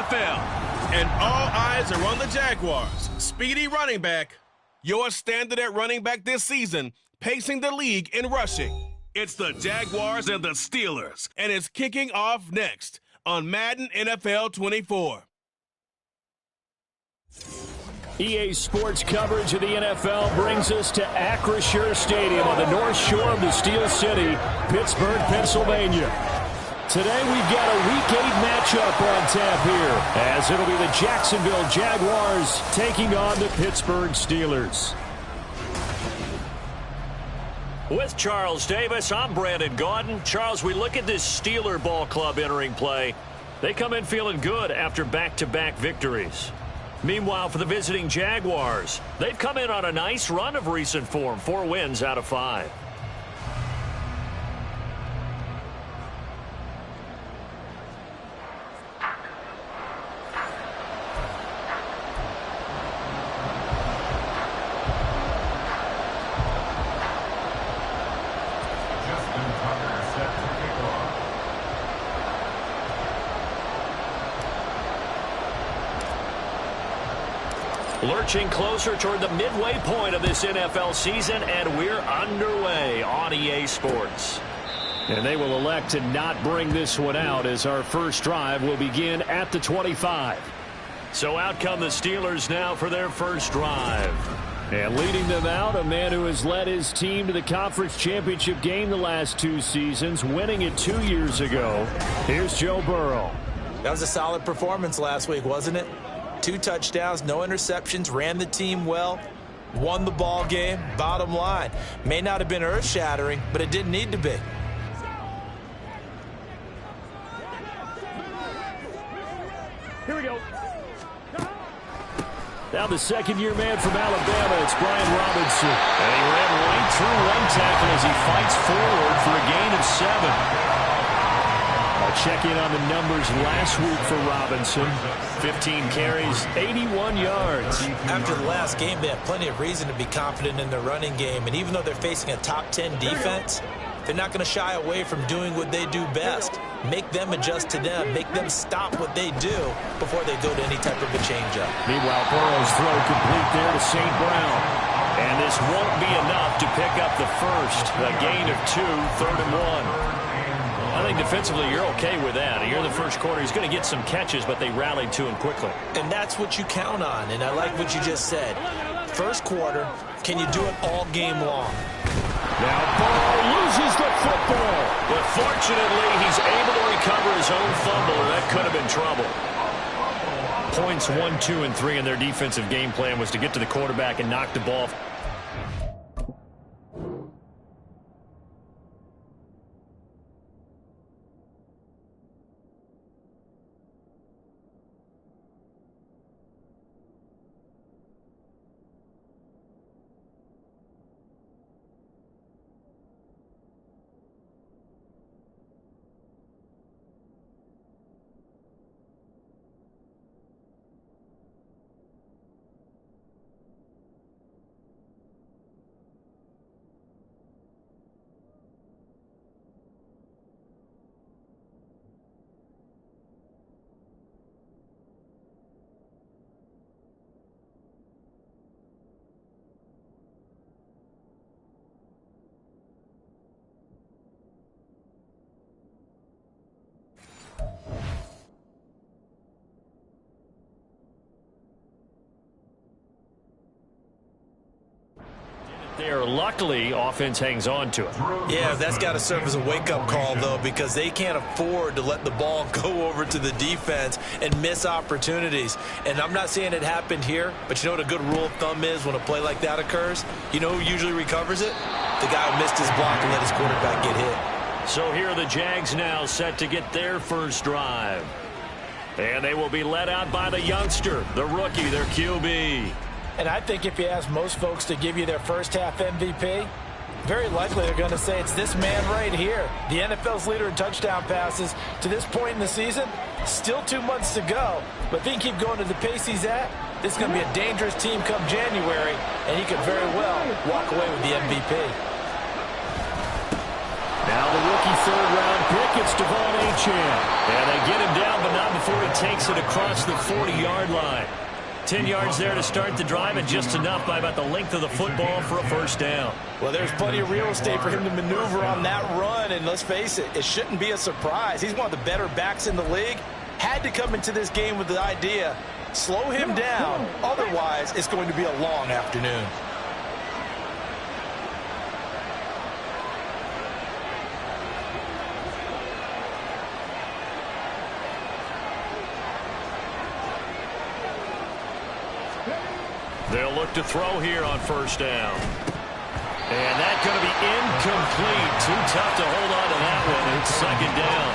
NFL. And all eyes are on the Jaguars. Speedy running back. Your standard at running back this season, pacing the league in rushing. It's the Jaguars and the Steelers, and it's kicking off next on Madden NFL 24. EA Sports coverage of the NFL brings us to Acrisure Stadium on the north shore of the Steel City, Pittsburgh, Pennsylvania. Today we've got a Week 8 matchup on tap here, as it'll be the Jacksonville Jaguars taking on the Pittsburgh Steelers. With Charles Davis, I'm Brandon Gaudin. Charles, we look at this Steeler ball club entering play. They come in feeling good after back-to-back victories. Meanwhile, for the visiting Jaguars, they've come in on a nice run of recent form, 4 wins out of 5. Lurching closer toward the midway point of this NFL season, and we're underway on EA Sports. And they will elect to not bring this one out, as our first drive will begin at the 25. So out come the Steelers now for their first drive. And leading them out, a man who has led his team to the conference championship game the last 2 seasons, winning it 2 years ago. Here's Joe Burrow. That was a solid performance last week, wasn't it? 2 touchdowns, no interceptions, ran the team well, won the ball game. Bottom line, may not have been earth-shattering, but it didn't need to be. Here we go. Now the second-year man from Alabama, it's Brian Robinson. And he ran right through one tackle as he fights forward for a gain of 7. I'll check in on the numbers last week for Robinson. 15 carries, 81 yards. After the last game, they have plenty of reason to be confident in their running game. And even though they're facing a top 10 defense, they're not going to shy away from doing what they do best. Make them adjust to them. Make them stop what they do before they go to any type of a changeup. Meanwhile, Burrow's throw complete there to St. Brown. And this won't be enough to pick up the first. A gain of 2, 3rd and 1. I think defensively you're okay with that. Here in the first quarter, he's going to get some catches, but they rallied to him quickly. And that's what you count on, and I like what you just said. First quarter, can you do it all game long? Now Burrow loses the football. But fortunately, he's able to recover his own fumble, and that could have been trouble. Points 1, 2, and 3 in their defensive game plan was to get to the quarterback and knock the ball. There, luckily, offense hangs on to it. Yeah, that's got to serve as a wake-up call, though, because they can't afford to let the ball go over to the defense and miss opportunities. And I'm not saying it happened here, but you know what a good rule of thumb is when a play like that occurs? You know who usually recovers it? The guy who missed his block and let his quarterback get hit. So here are the Jags now set to get their first drive. And they will be led out by the youngster, the rookie, their QB. And I think if you ask most folks to give you their first half MVP, very likely they're going to say it's this man right here. The NFL's leader in touchdown passes to this point in the season. Still 2 months to go. But if he can keep going to the pace he's at, this is going to be a dangerous team come January, and he could very well walk away with the MVP. Now the rookie third-round pick, it's Devon Achane. And they get him down, but not before he takes it across the 40-yard line. 10 yards there to start the drive, and just enough by about the length of the football for a first down. Well, there's plenty of real estate for him to maneuver on that run, and let's face it, it shouldn't be a surprise. He's one of the better backs in the league. Had to come into this game with the idea, slow him down, otherwise it's going to be a long afternoon. They'll look to throw here on first down. And that's going to be incomplete. Too tough to hold on to that one. It's second down.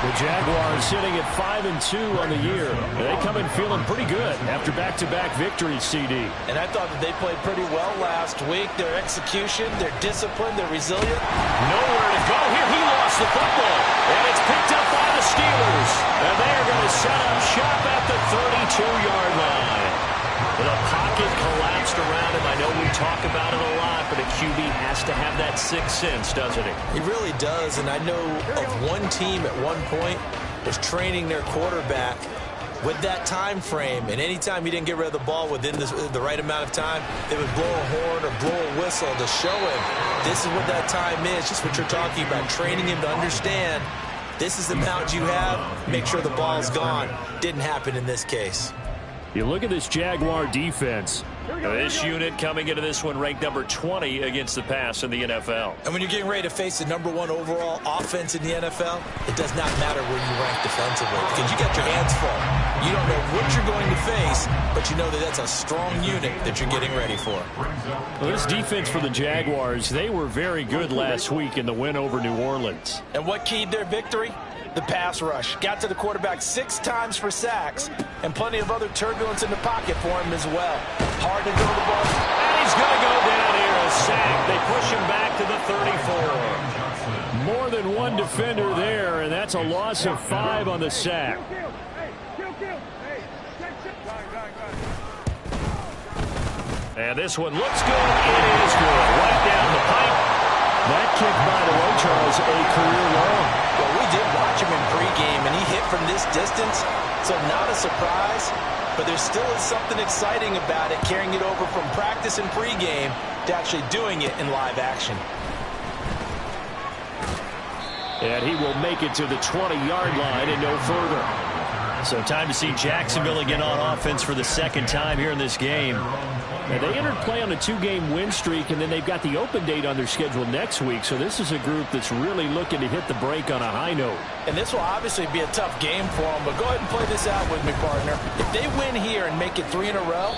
The Jaguars sitting at 5-2 on the year. They come in feeling pretty good after back-to-back victories, CD. And I thought that they played pretty well last week. Their execution, their discipline, their resilience. Nowhere to go here. He lost the football. And it's picked up by the Steelers. And they are going to set up shop at the 32-yard line. The pocket collapsed around him. I know we talk about it a lot, but a QB has to have that sixth sense, doesn't he? He really does, and I know of one team at one point was training their quarterback with that time frame, and anytime he didn't get rid of the ball within the right amount of time, they would blow a horn or blow a whistle to show him this is what that time is, just what you're talking about, training him to understand this is the amount you have, make sure the ball's gone. Didn't happen in this case. You look at this Jaguar defense. This unit coming into this one ranked number 20 against the pass in the NFL. And when you're getting ready to face the number 1 overall offense in the NFL, it does not matter where you rank defensively because you got your hands full. You don't know what you're going to face, but you know that that's a strong unit that you're getting ready for. Well, this defense for the Jaguars, they were very good last week in the win over New Orleans. And what keyed their victory? The pass rush. Got to the quarterback 6 times for sacks, and plenty of other turbulence in the pocket for him as well. Hard to throw the ball. And he's going to go down here, a sack. They push him back to the 34. More than one defender there, and that's a loss of 5 on the sack. And this one looks good. It is good. Right down the pipe. That kick, by the way, Charles, a career long. Well, we did watch him in pregame, and he hit from this distance, so not a surprise. But there still is something exciting about it, carrying it over from practice and pregame to actually doing it in live action. And he will make it to the 20-yard line and no further. So time to see Jacksonville again on offense for the second time here in this game. Now, they entered play on a 2-game win streak, and then they've got the open date on their schedule next week. So this is a group that's really looking to hit the break on a high note. And this will obviously be a tough game for them, but go ahead and play this out with me, partner. If they win here and make it 3 in a row,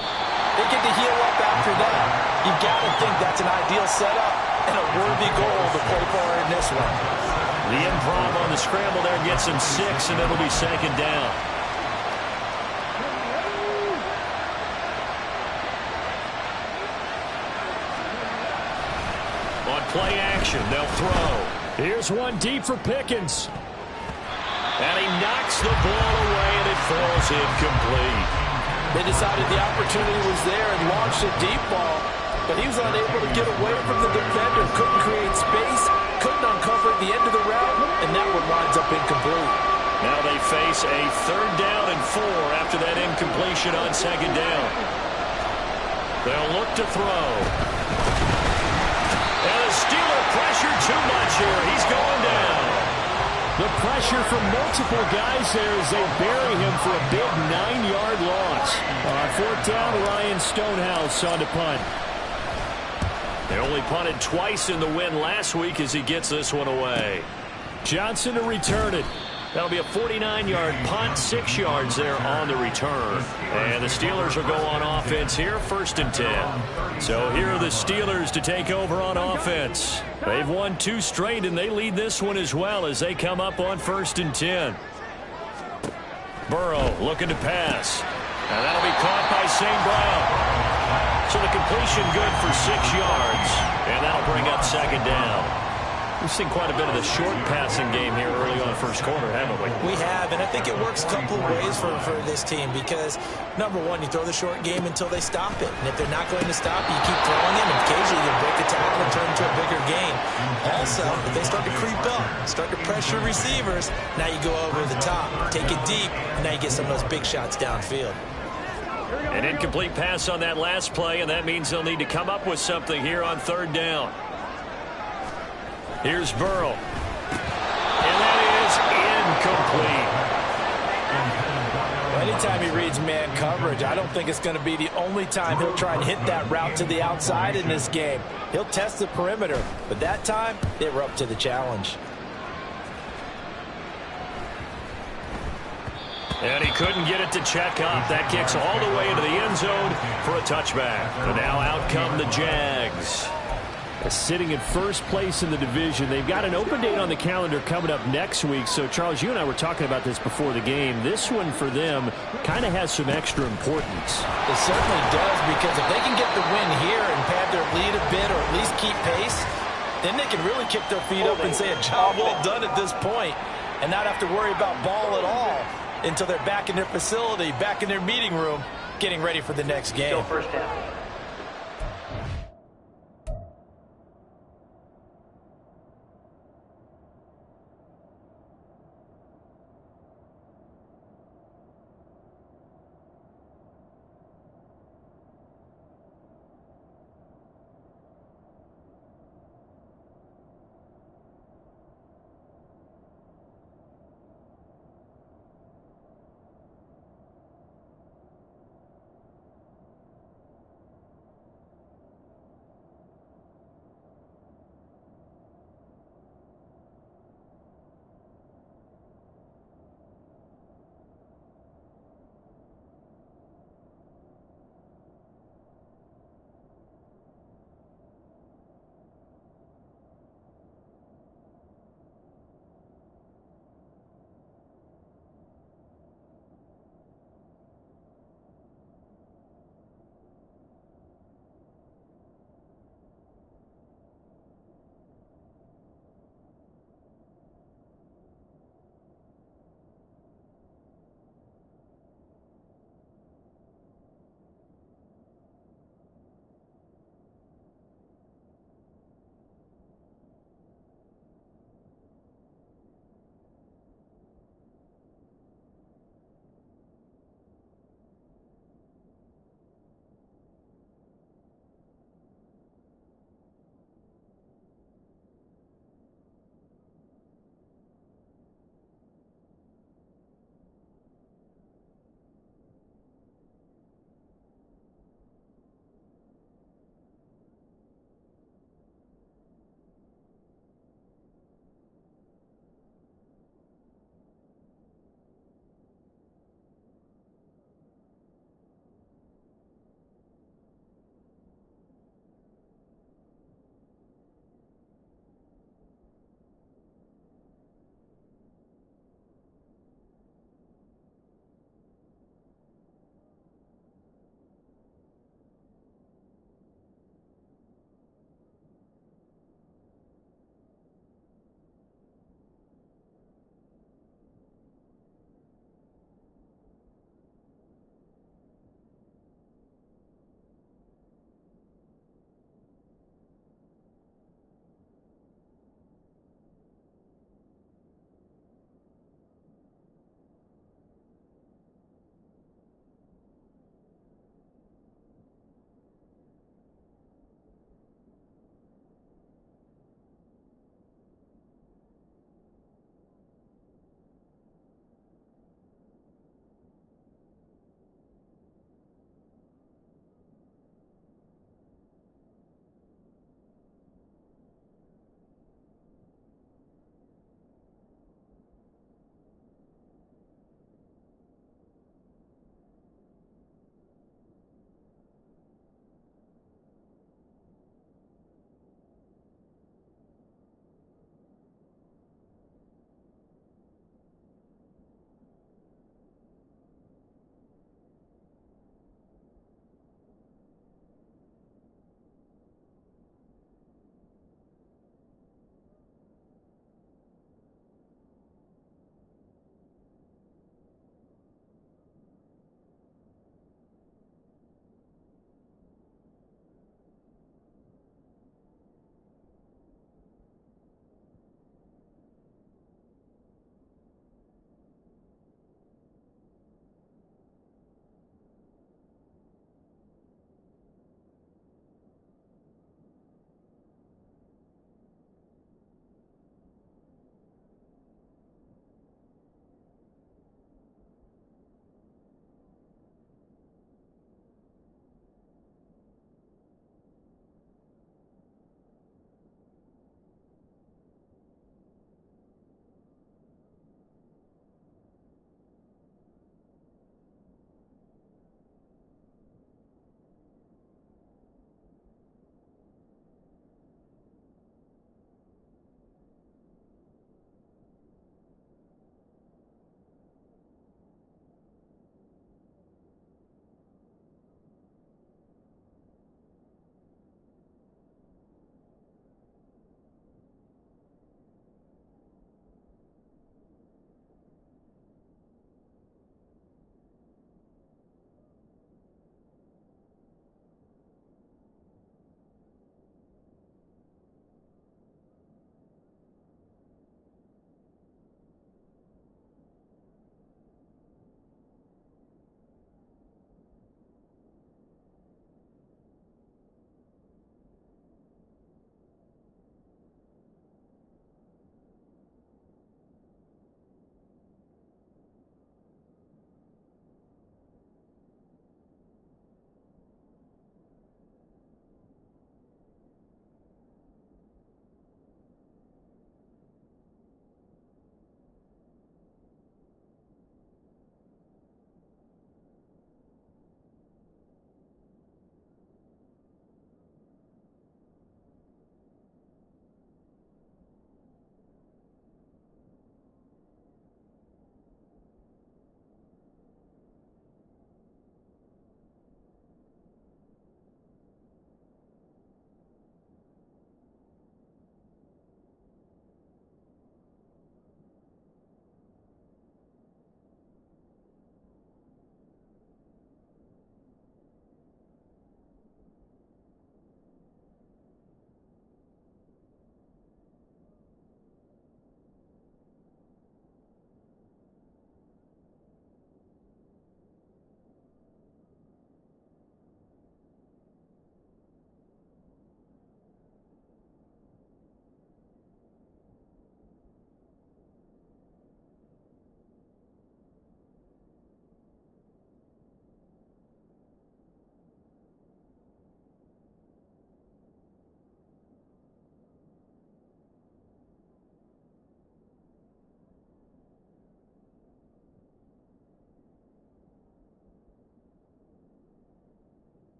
they get to heal up after that. You've got to think that's an ideal setup and a worthy goal to play for in this one. The improv on the scramble there gets him 6, and it'll be second down. On play action, they'll throw. Here's one deep for Pickens. And he knocks the ball away, and it falls incomplete. They decided the opportunity was there and launched a deep ball, but he was unable to get away from the defender, couldn't create space, couldn't uncover the end of the route, and that one winds up incomplete. Now they face a 3rd down and 4 after that incompletion on second down. They'll look to throw. And the Steeler pressure too much here. He's going down. The pressure from multiple guys there as they bury him for a big 9-yard loss. On 4th down, Ryan Stonehouse on to punt. They only punted twice in the win last week as he gets this one away. Johnson to return it. That'll be a 49-yard punt, 6 yards there on the return. And the Steelers will go on offense here, 1st and 10. So here are the Steelers to take over on offense. They've won 2 straight, and they lead this one as well as they come up on 1st and 10. Burrow looking to pass. And that'll be caught by St. Brown. So the completion good for 6 yards. And that'll bring up second down. We've seen quite a bit of the short passing game here early on first quarter, haven't we? We have, and I think it works a couple of ways for this team because, number one, you throw the short game until they stop it. And if they're not going to stop it, you keep throwing it, and occasionally you break a tackle and turn into a bigger gain. Also, if they start to creep up, start to pressure receivers, now you go over the top, take it deep, and now you get some of those big shots downfield. An incomplete pass on that last play, and that means they'll need to come up with something here on third down. Here's Burrow. And that is incomplete. Anytime he reads man coverage, I don't think it's going to be the only time he'll try and hit that route to the outside in this game. He'll test the perimeter, but that time they were up to the challenge. And he couldn't get it to check up. That kicks all the way into the end zone for a touchback. And now out come the Jags. Sitting in first place in the division. They've got an open date on the calendar coming up next week. So, Charles, you and I were talking about this before the game. This one for them kind of has some extra importance. It certainly does, because if they can get the win here and pad their lead a bit or at least keep pace, then they can really kick their feet up and say a job well done at this point and not have to worry about ball at all until they're back in their facility, back in their meeting room, getting ready for the next game. Still first down.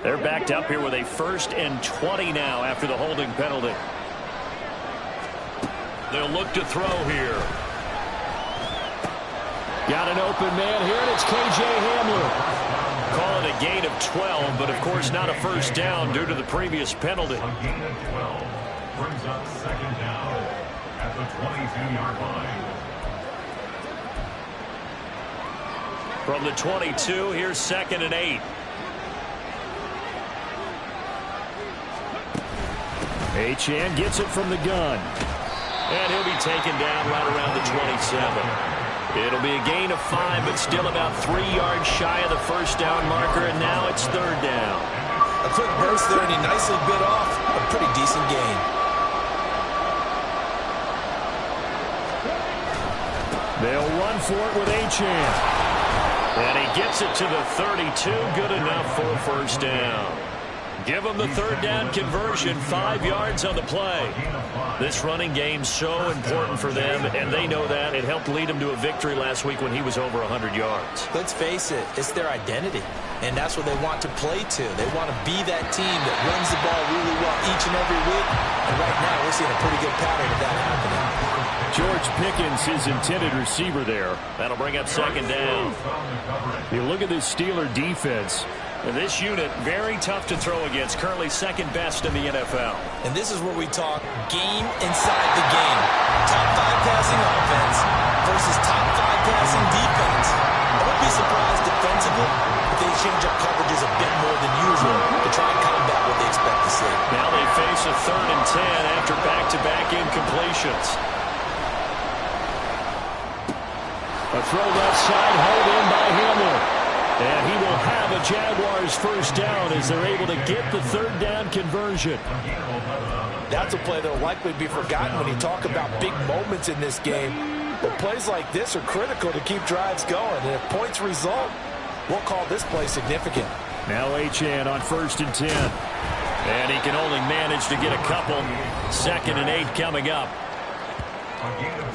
They're backed up here with a 1st and 20 now after the holding penalty. They'll look to throw here. Got an open man here, and it's K.J. Hamler. Call it a gain of 12, but of course not a first down due to the previous penalty. A gain of 12 brings up 2nd down at the 22-yard line. From the 22, here's 2nd and 8. Achane gets it from the gun. And he'll be taken down right around the 27. It'll be a gain of 5, but still about 3 yards shy of the first down marker, and now it's 3rd down. A quick burst there, and he nicely bit off a pretty decent gain. They'll run for it with Achane. And he gets it to the 32, good enough for a first down. Give them the 3rd down conversion, 5 yards on the play. This running game's so important for them, and they know that. It helped lead them to a victory last week when he was over 100 yards. Let's face it, it's their identity, and that's what they want to play to. They want to be that team that runs the ball really well each and every week, and right now we're seeing a pretty good pattern of that happening. George Pickens, his intended receiver there. That'll bring up 2nd down. You look at this Steeler defense. This unit, very tough to throw against, currently 2nd best in the NFL. And this is where we talk game inside the game. Top 5 passing offense versus top 5 passing defense. I wouldn't be surprised defensively if they change up coverages a bit more than usual to try and combat what they expect to see. Now they face a 3rd and 10 after back-to-back incompletions. A throw left side, held in by Hamler. And he will have a Jaguars first down as they're able to get the 3rd down conversion. That's a play that will likely be forgotten when you talk about big moments in this game. But plays like this are critical to keep drives going. And if points result, we'll call this play significant. Now Achane on 1st and 10. And he can only manage to get a couple. 2nd and 8 coming up.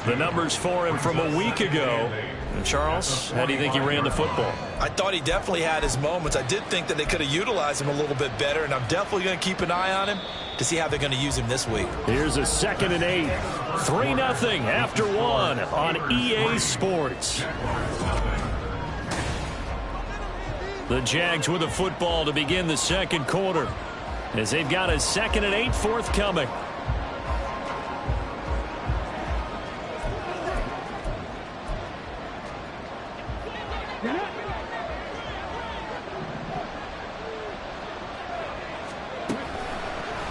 The numbers for him from a week ago. And Charles, how do you think he ran the football? I thought he definitely had his moments. I did think that they could have utilized him a little bit better, and I'm definitely going to keep an eye on him to see how they're going to use him this week. Here's a 2nd and 8. 3-0 after 1 on EA Sports. The Jags with a football to begin the 2nd quarter as they've got a 2nd and 8 forthcoming.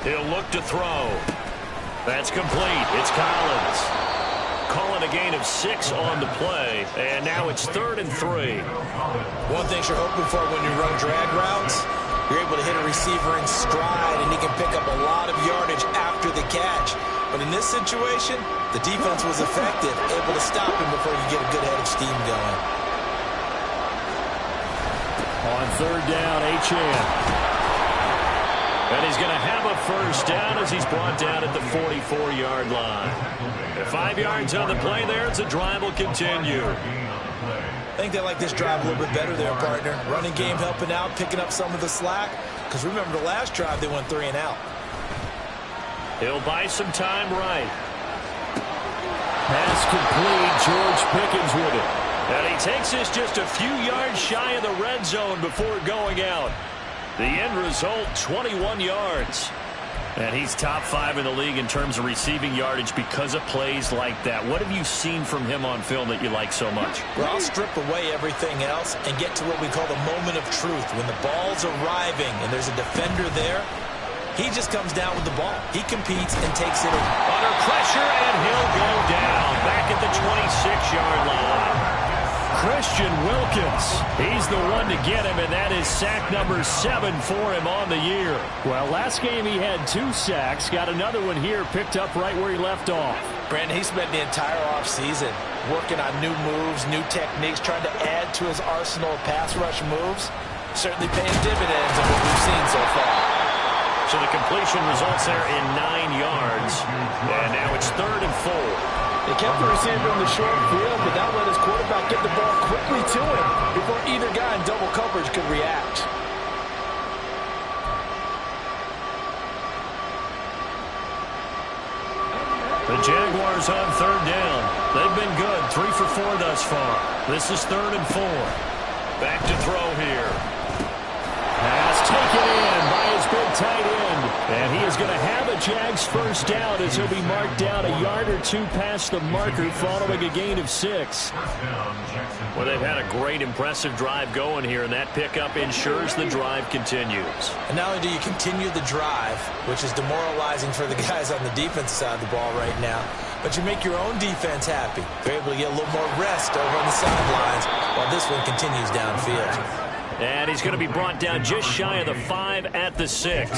He'll look to throw. That's complete. It's Collins. Calling a gain of 6 on the play. And now it's 3rd and 3. One thing you're hoping for when you run drag routes, you're able to hit a receiver in stride, and he can pick up a lot of yardage after the catch. But in this situation, the defense was effective, able to stop him before you get a good head of steam going. On 3rd down, Achane. And he's going to have a first down as he's brought down at the 44-yard line. At 5 yards on the play there, the drive will continue. I think they like this drive a little bit better there, partner. Running game helping out, picking up some of the slack. Because remember, the last drive they went 3 and out. He'll buy some time right. Pass complete. George Pickens with it. And he takes this just a few yards shy of the red zone before going out. The end result, 21 yards. And he's top 5 in the league in terms of receiving yardage because of plays like that. What have you seen from him on film that you like so much? Well, I'll strip away everything else and get to what we call the moment of truth. When the ball's arriving and there's a defender there, he just comes down with the ball. He competes and takes it under pressure, and he'll go down back at the 26-yard line. Christian Wilkins, he's the one to get him, and that is sack number 7 for him on the year. Well, last game he had 2 sacks, got another one here, picked up right where he left off. Brandon, he spent the entire offseason working on new moves, new techniques, trying to add to his arsenal of pass rush moves. Certainly paying dividends of what we've seen so far. So the completion results there in 9 yards, and now it's 3rd and 4. They kept the receiver in the short field, but that let his quarterback get the ball quickly to him before either guy in double coverage could react. goes on third down. They've been good, 3 for 4 thus far. This is 3rd and 4. Back to throw here. Pass taken in by his big tight end. And he is going to have a Jags first down as he'll be marked down a yard or 2 past the marker following a gain of 6. Well, they've had a great, impressive drive going here, and that pickup ensures the drive continues. And not only do you continue the drive, which is demoralizing for the guys on the defensive side of the ball right now, but you make your own defense happy. They're able to get a little more rest over on the sidelines while this one continues downfield. And he's going to be brought down just shy of the 5 at the 6.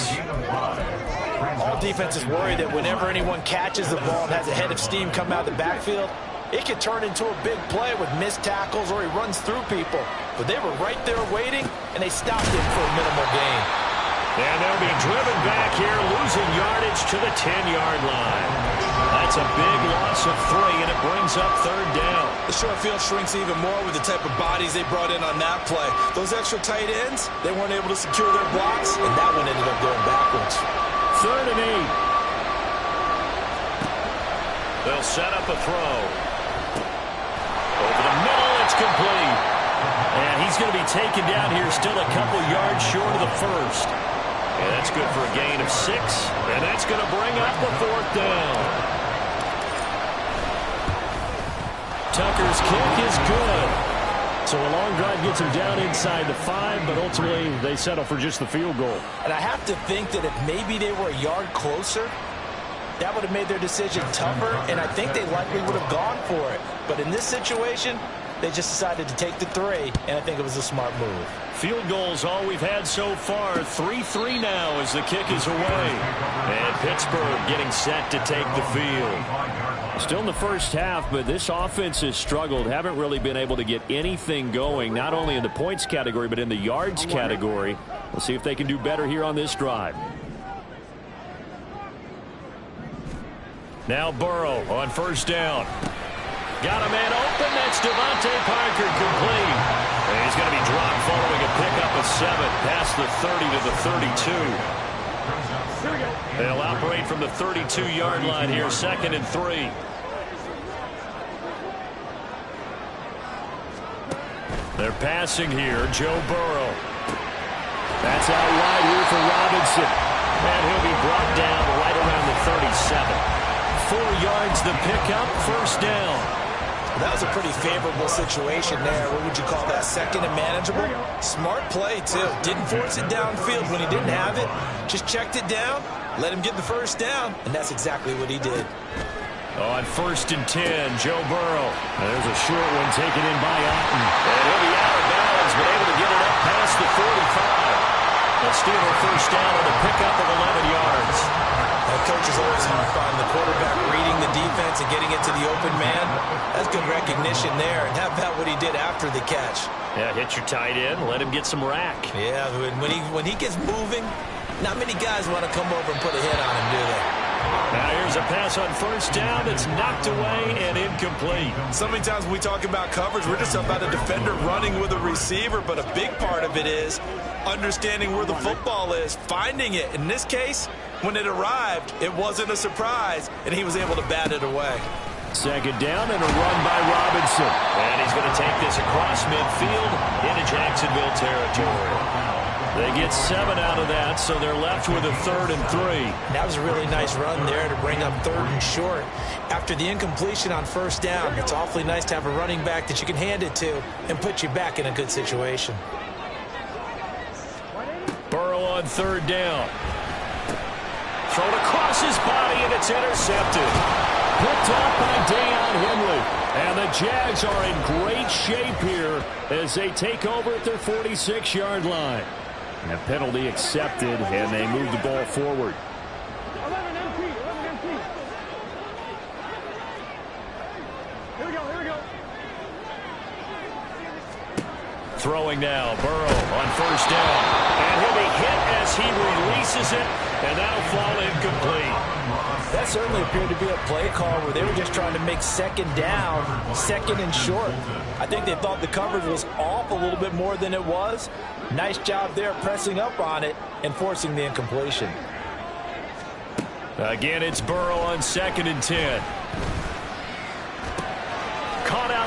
All defenses worry that whenever anyone catches the ball and has a head of steam come out of the backfield, it could turn into a big play with missed tackles or he runs through people. But they were right there waiting, and they stopped him for a minimal gain. And they'll be driven back here, losing yardage to the 10-yard line. That's a big loss of 3, and it brings up 3rd down. The short field shrinks even more with the type of bodies they brought in on that play. Those extra tight ends, they weren't able to secure their blocks, and that one ended up going backwards. 3rd and 8. They'll set up a throw. Over the middle, it's complete. And he's going to be taken down here, still a couple yards short of the 1st. And that's good for a gain of 6. And that's going to bring up the 4th down. Tucker's kick is good. So a long drive gets him down inside the 5, but ultimately they settle for just the field goal. And I have to think that if maybe they were a yard closer, that would have made their decision tougher, and I think they likely would have gone for it. But in this situation, they just decided to take the 3, and I think it was a smart move. Field goals all we've had so far. 3-3 now as the kick is away. And Pittsburgh getting set to take the field. Still in the first half, but this offense has struggled. Haven't really been able to get anything going, not only in the points category, but in the yards category. We'll see if they can do better here on this drive. Now Burrow on first down. Got a man open. That's Devontae Parker complete. And he's going to be dropped following a pickup of 7 past the 30 to the 32. They'll operate from the 32-yard line here, 2nd and 3. They're passing here. Joe Burrow. That's out wide here for Robinson. And he'll be brought down right around the 37. 4 yards the pickup, first down. That was a pretty favorable situation there. What would you call that? 2nd and manageable? Smart play, too. Didn't force it downfield when he didn't have it. Just checked it down, let him get the first down, and that's exactly what he did. On 1st and 10, Joe Burrow. And there's a short one taken in by Otten. And he'll be out of bounds, but able to get it up past the 45. A Steeler first down on a pickup of 11 yards. That coach is always harp on the quarterback reading the defense and getting it to the open man. That's good recognition there. And how about what he did after the catch? Yeah, hit your tight end, let him get some rack. Yeah, when he gets moving, not many guys want to come over and put a hit on him, do they? Now here's a pass on first down. It's knocked away and incomplete. So many times when we talk about coverage, we're just talking about a defender running with a receiver, but a big part of it is understanding where the football is, finding it. In this case, when it arrived, it wasn't a surprise, and he was able to bat it away. 2nd down and a run by Robinson. And he's going to take this across midfield into Jacksonville territory. They get 7 out of that, so they're left with a 3rd and 3. That was a really nice run there to bring up 3rd and short. After the incompletion on first down, it's awfully nice to have a running back that you can hand it to and put you back in a good situation. Burrow on 3rd down. Thrown across his body, and it's intercepted. Picked off by Deion Henley. And the Jags are in great shape here as they take over at their 46-yard line. And a penalty accepted, and they move the ball forward. 11 empty. Here we go. Throwing now, Burrow on first down. And he'll be hit as he releases it, and that'll fall incomplete. That certainly appeared to be a play call where they were just trying to make 2nd down, 2nd and short. I think they thought the coverage was off a little bit more than it was. Nice job there pressing up on it and forcing the incompletion. Again, it's Burrow on 2nd and 10.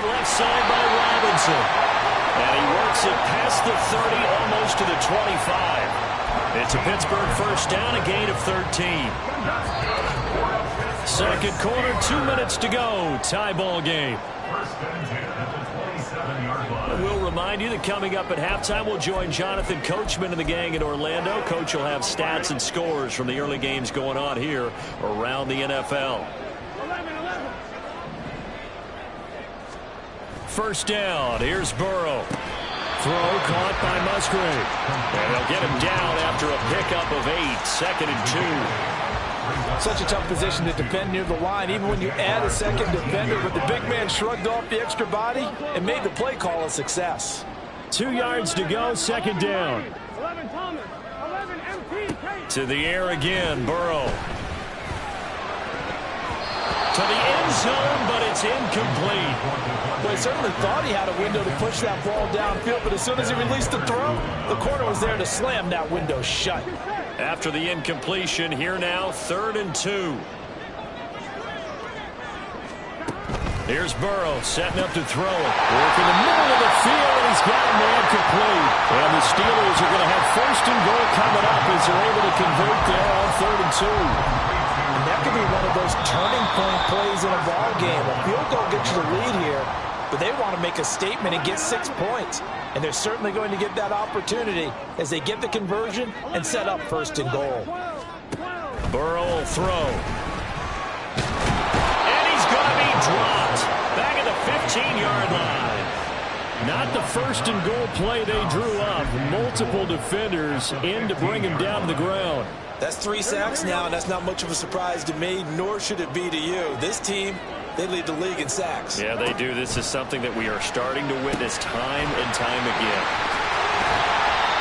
left side by Robinson. And he works it past the 30, almost to the 25. It's a Pittsburgh first down, a gain of 13. Second quarter, 2 minutes to go. Tie ball game. First and 10 at the 27-yard line. We'll remind you that coming up at halftime, we'll join Jonathan Coachman and the gang in Orlando. Coach will have stats and scores from the early games going on here around the NFL. 11. First down. Here's Burrow. Throw caught by Musgrave. And they'll get him down after a pickup of 8. Second and 2. Such a tough position to defend near the line, even when you add a second defender. But the big man shrugged off the extra body and made the play call a success. 2 yards to go. Second down. 11 Thomas. 11 MPK. To the air again. Burrow. To the end zone, but it's incomplete. Well, he certainly thought he had a window to push that ball downfield, but as soon as he released the throw, the corner was there to slam that window shut. After the incompletion, here now, 3rd and 2. Here's Burrow setting up to throw it. Working the middle of the field, and he's got a man complete. And the Steelers are going to have 1st and goal coming up as they're able to convert there on 3rd and 2. And that could be one of those turning point plays in a ball game. A field goal gets you the lead here, but they want to make a statement and get 6 points. And they're certainly going to get that opportunity as they get the conversion and set up 1st and goal. Burrow will throw. And he's going to be dropped back at the 15-yard line. Not the 1st and goal play they drew up. Multiple defenders in to bring him down to the ground. That's 3 sacks now, and that's not much of a surprise to me, nor should it be to you. This team, they lead the league in sacks. Yeah, they do. This is something that we are starting to witness time and time again.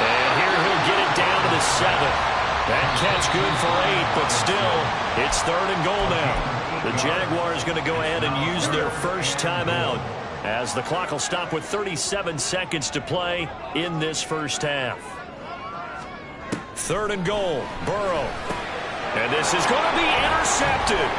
And here he'll get it down to the 7. That catch good for 8, but still, it's 3rd and goal now. The Jaguars going to go ahead and use their first timeout as the clock will stop with 37 seconds to play in this first half. 3rd and goal, Burrow. And this is going to be intercepted.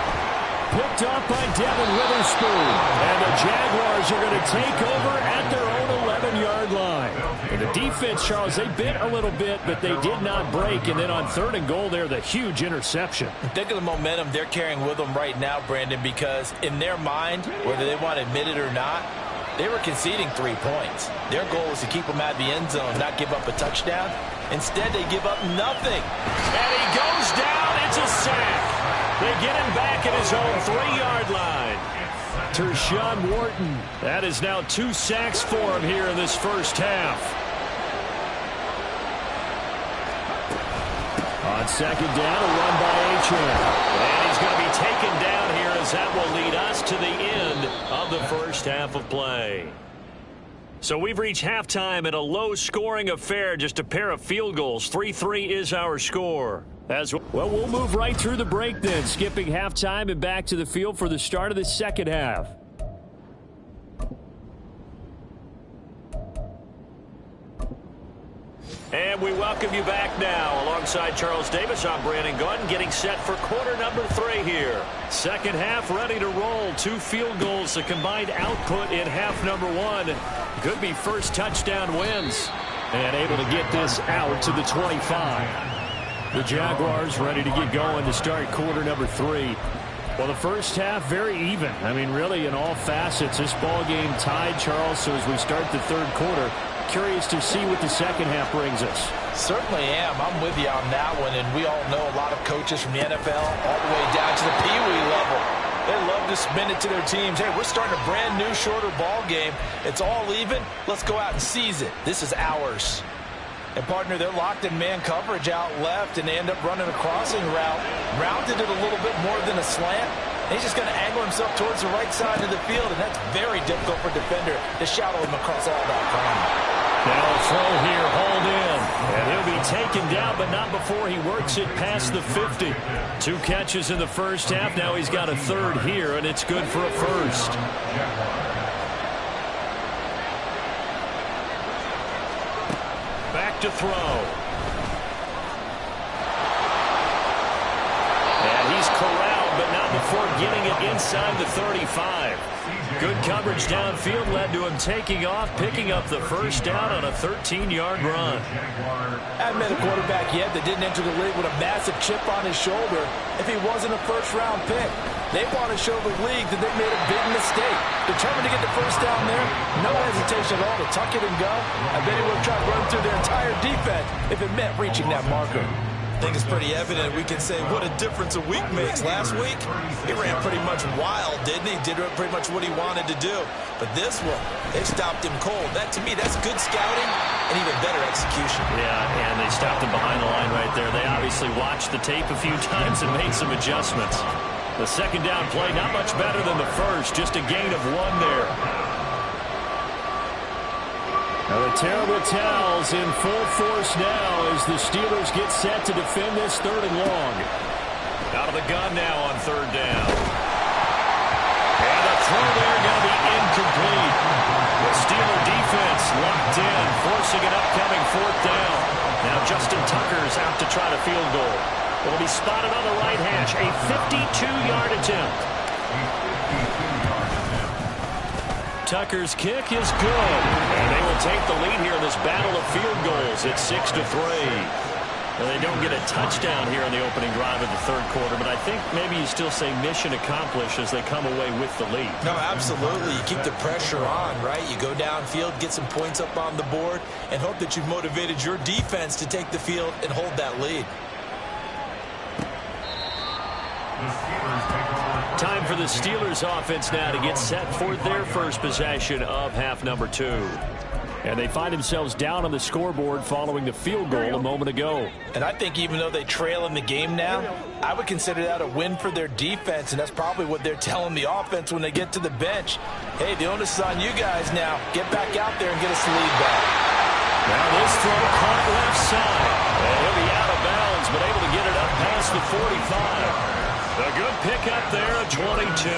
Picked off by Devin Witherspoon. And the Jaguars are going to take over at their own 11-yard line. And the defense, Charles, they bit a little bit, but they did not break. And then on 3rd and goal there, the huge interception. Think of the momentum they're carrying with them right now, Brandon, because in their mind, whether they want to admit it or not, they were conceding 3 points. Their goal was to keep them out of the end zone, not give up a touchdown. Instead, they give up nothing. And he goes down. It's a sack. They get him back at his own 3-yard line. Tershawn Wharton. That is now 2 sacks for him here in this first half. On 2nd down, a run by Achane. And he's going to be taken down here as that will lead us to the end of the first half of play. So we've reached halftime in a low-scoring affair, just a pair of field goals. 3-3 is our score. As well, we'll move right through the break then, skipping halftime and back to the field for the start of the second half. And we welcome you back now. Alongside Charles Davis, I'm Brandon Gunn, getting set for quarter number 3 here. Second half ready to roll. 2 field goals, the combined output in half number 1. Could be first touchdown wins. And able to get this out to the 25. The Jaguars ready to get going to start quarter number 3. Well, the first half very even. I mean, really in all facets. This ball game tied, Charles. So as we start the 3rd quarter, curious to see what the second half brings us. Certainly am. I'm with you on that one. And we all know a lot of coaches from the NFL all the way down to the Pee Wee level. They love to spin it to their teams. Hey, we're starting a brand new, shorter ball game. It's all even. Let's go out and seize it. This is ours. And, partner, they're locked in man coverage out left, and they end up running a crossing route. Rounded it a little bit more than a slant. And he's just going to angle himself towards the right side of the field, and that's very difficult for a defender to shadow him across all that ground. Now a throw here, hauled in. And he'll be taken down, but not before he works it past the 50. 2 catches in the first half. Now he's got a 3rd here, and it's good for a first. Back to throw. And he's corralled but not before getting it inside the 35. Good coverage downfield led to him taking off, picking up the first down on a 13-yard run. I've met a quarterback yet that didn't enter the league with a massive chip on his shoulder if he wasn't a first-round pick. They want to show the league that they made a big mistake. Determined to get the first down there, no hesitation at all to tuck it and go. I bet he would have tried to run through their entire defense if it meant reaching that marker. I think it's pretty evident. We can say what a difference a week makes. Last week, he ran pretty much wild, didn't he? Did pretty much what he wanted to do. But this one, they stopped him cold. That, to me, that's good scouting and even better execution. Yeah, and they stopped him behind the line right there. They obviously watched the tape a few times and made some adjustments. The second down play, not much better than the first, just a gain of 1 there. Now the terrible towels in full force now as the Steelers get set to defend this 3rd and long. Out of the gun now on 3rd down. And the throw there going to be incomplete. The Steeler defense locked in, forcing an upcoming 4th down. Now Justin Tucker's out to try the field goal. It'll be spotted on the right hash, a 52-yard attempt. Tucker's kick is good, and they will take the lead here in this battle of field goals. It's 6-3. Well, they don't get a touchdown here in the opening drive of the 3rd quarter, but I think maybe you still say mission accomplished as they come away with the lead. No, absolutely. You keep the pressure on, right? You go downfield, get some points up on the board, and hope that you've motivated your defense to take the field and hold that lead. Time for the Steelers offense now to get set for their first possession of half number 2. And they find themselves down on the scoreboard following the field goal a moment ago. And I think even though they trail in the game now, I would consider that a win for their defense, and that's probably what they're telling the offense when they get to the bench. Hey, the onus is on you guys now. Get back out there and get us the lead back. Now this throw caught left side. And he'll be out of bounds, but able to get it up past the 45. A good pickup there of 22.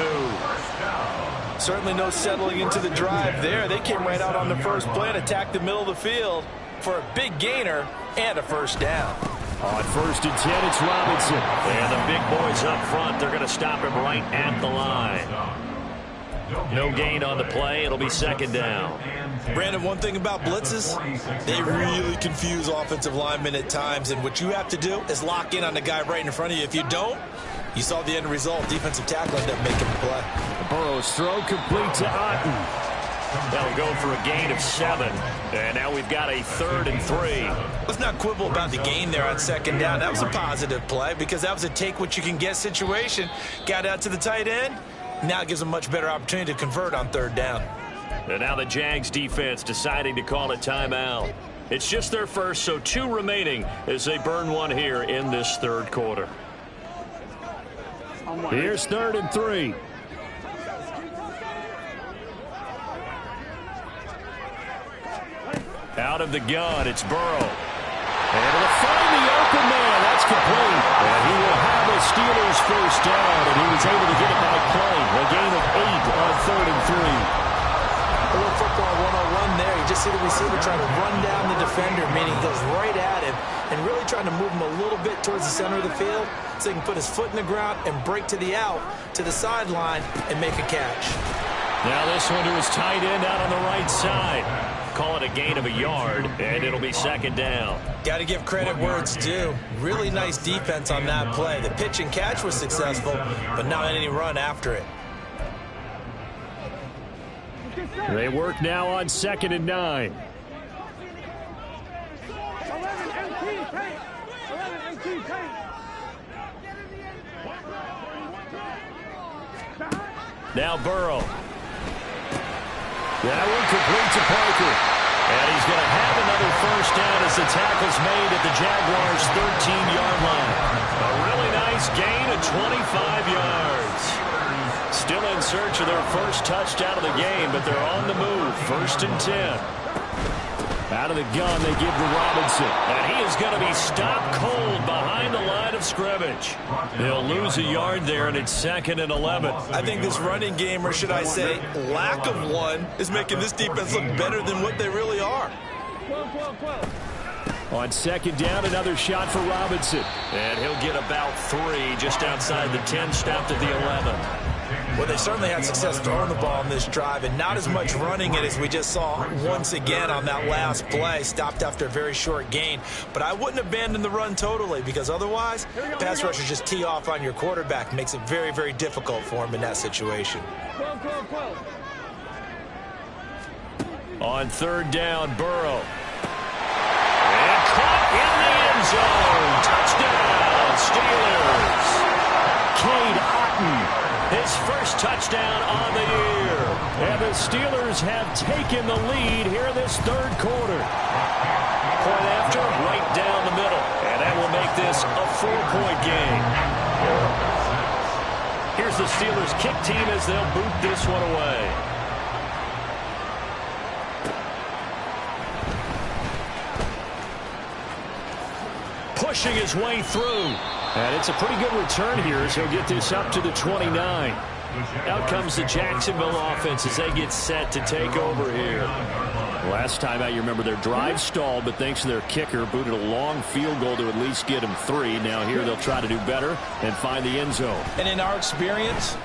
Certainly no settling into the drive there. They came right out on the first play and attacked the middle of the field for a big gainer and a first down. On 1st and 10, it's Robinson. And the big boys up front, they're going to stop him right at the line. No gain on the play. It'll be 2nd down. Brandon, one thing about blitzes, they really confuse offensive linemen at times, and what you have to do is lock in on the guy right in front of you. If you don't, you saw the end result. Defensive tackle ended up making the play. Burrow's throw complete to Otten. That'll go for a gain of 7. And now we've got a 3rd and 3. Let's not quibble about the gain there on 2nd down. That was a positive play because that was a take-what-you-can-get situation. Got out to the tight end. Now it gives them a much better opportunity to convert on 3rd down. And now the Jags defense deciding to call a timeout. It's just their first, so 2 remaining as they burn one here in this 3rd quarter. Here's 3rd and 3. Out of the gun, it's Burrow. And to find the open man, that's complete. And he will have a Steelers first down, and he was able to get it by play. A gain of 8 on 3rd and 3. A little football 101 there. You just see the receiver trying to run down the defender, meaning he goes right at him and really trying to move him a little bit towards the center of the field so he can put his foot in the ground and break to the out, to the sideline, and make a catch. Now this one to his tight end out on the right side. Call it a gain of a yard, and it'll be 2nd down. Got to give credit where it's due. Really nice defense on that play. The pitch and catch was successful, but not any run after it. They work now on 2nd and 9. 11 MT tape. 11 MT tape. Now Burrow. That one complete to Parker. And he's going to have another first down as the tackle's made at the Jaguars' 13-yard line. A really nice gain of 25 yards. Still in search of their first touchdown of the game, but they're on the move. 1st and 10. Out of the gun, they give to Robinson. And he is going to be stopped cold behind the line of scrimmage. They'll lose a yard there, and it's 2nd and 11. I think this running game, or should I say lack of one, is making this defense look better than what they really are. 12. On second down, another shot for Robinson. And he'll get about 3 just outside the 10, stopped at the 11. Well, they certainly had success throwing the ball on this drive, and not as much running it as we just saw once again on that last play. Stopped after a very short gain. But I wouldn't abandon the run totally, because otherwise, pass rushers just tee off on your quarterback. Makes it very, very difficult for him in that situation. On third down, Burrow. And caught in the end zone. Touchdown, Steelers. Cade Otton, his first touchdown on the year. And the Steelers have taken the lead here in this third quarter. Point after, right down the middle. And that will make this a 4-point game. Here's the Steelers kick team as they'll boot this one away. Pushing his way through. And it's a pretty good return here as he'll get this up to the 29. Out comes the Jacksonville offense as they get set to take over here. Last time out, you remember their drive stalled, but thanks to their kicker, booted a long field goal to at least get him 3. Now here they'll try to do better and find the end zone. And in our experience,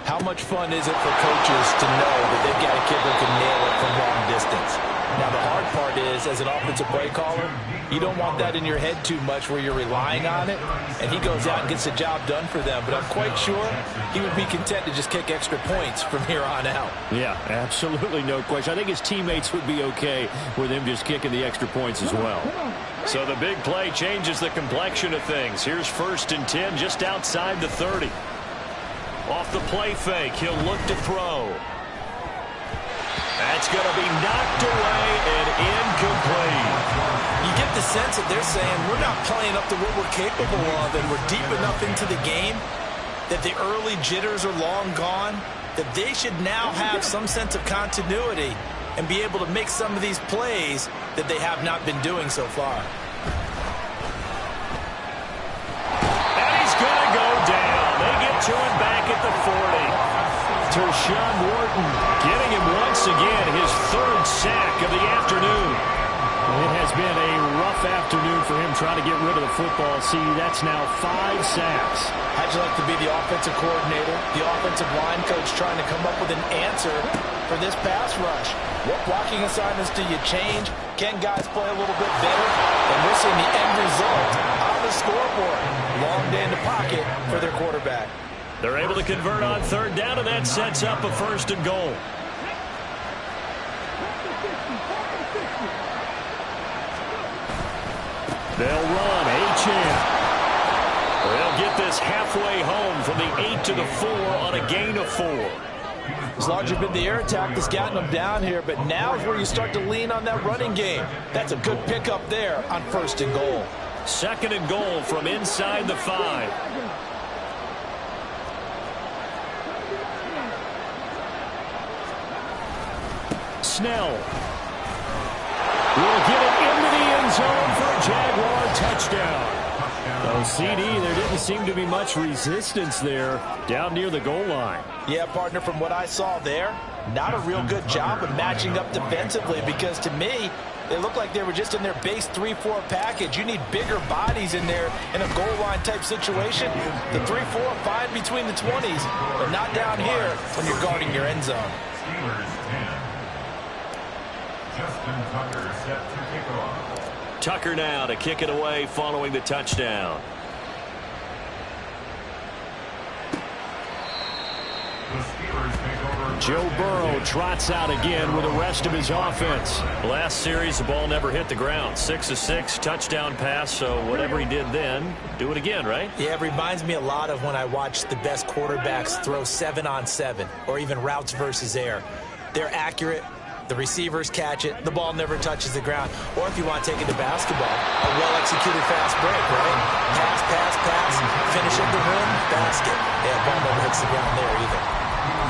how much fun is it for coaches to know that they've got a kicker who can nail it from long distance? Now, the hard part is, as an offensive play caller, you don't want that in your head too much where you're relying on it, and he goes out and gets the job done for them. But I'm quite sure he would be content to just kick extra points from here on out. Yeah, absolutely no question. I think his teammates would be okay with him just kicking the extra points as well. So the big play changes the complexion of things. Here's 1st and 10 just outside the 30. Off the play fake, he'll look to throw. That's going to be knocked away and incomplete. You get the sense that they're saying we're not playing up to what we're capable of, and we're deep enough into the game that the early jitters are long gone, that they should now have some sense of continuity and be able to make some of these plays that they have not been doing so far. And he's going to go down. They get to him back at the 40. Tershawn Wharton getting him once again, his 3rd sack of the afternoon. It has been a rough afternoon for him trying to get rid of the football. See, that's now 5 sacks. How'd you like to be the offensive coordinator, the offensive line coach trying to come up with an answer for this pass rush? What blocking assignments do you change? Can guys play a little bit better? And we're seeing the end result on the scoreboard. Long day in the pocket for their quarterback. They're able to convert on 3rd down, and that sets up a 1st and goal. They'll run. Achane. They'll get this halfway home from the 8 to the 4 on a gain of 4. It's largely been the air attack that's gotten them down here, but now is where you start to lean on that running game. That's a good pickup there on 1st and goal. 2nd and goal from inside the 5. Snell will get it into the end zone for a Jaguar touchdown. Oh, CD, there didn't seem to be much resistance there down near the goal line. Yeah, partner, from what I saw there, not a real good job of matching up defensively, because to me, they looked like they were just in their base 3-4 package. You need bigger bodies in there in a goal line type situation. The 3-4, fine between the 20s, but not down here when you're guarding your end zone. Steelers 10. Justin Tucker set to kick off. Tucker now to kick it away following the touchdown. The Steelers take over. Joe Burrow trots out again with the rest of his offense. Last series, the ball never hit the ground. 6 of 6, touchdown pass, so whatever he did then, do it again, right? Yeah, it reminds me a lot of when I watched the best quarterbacks throw 7-on-7 or even routes versus air. They're accurate. The receivers catch it. The ball never touches the ground. Or if you want to take it to basketball, a well-executed fast break, right? Pass, pass, pass, finish at the rim, basket. Yeah, ball never hits the ground there either.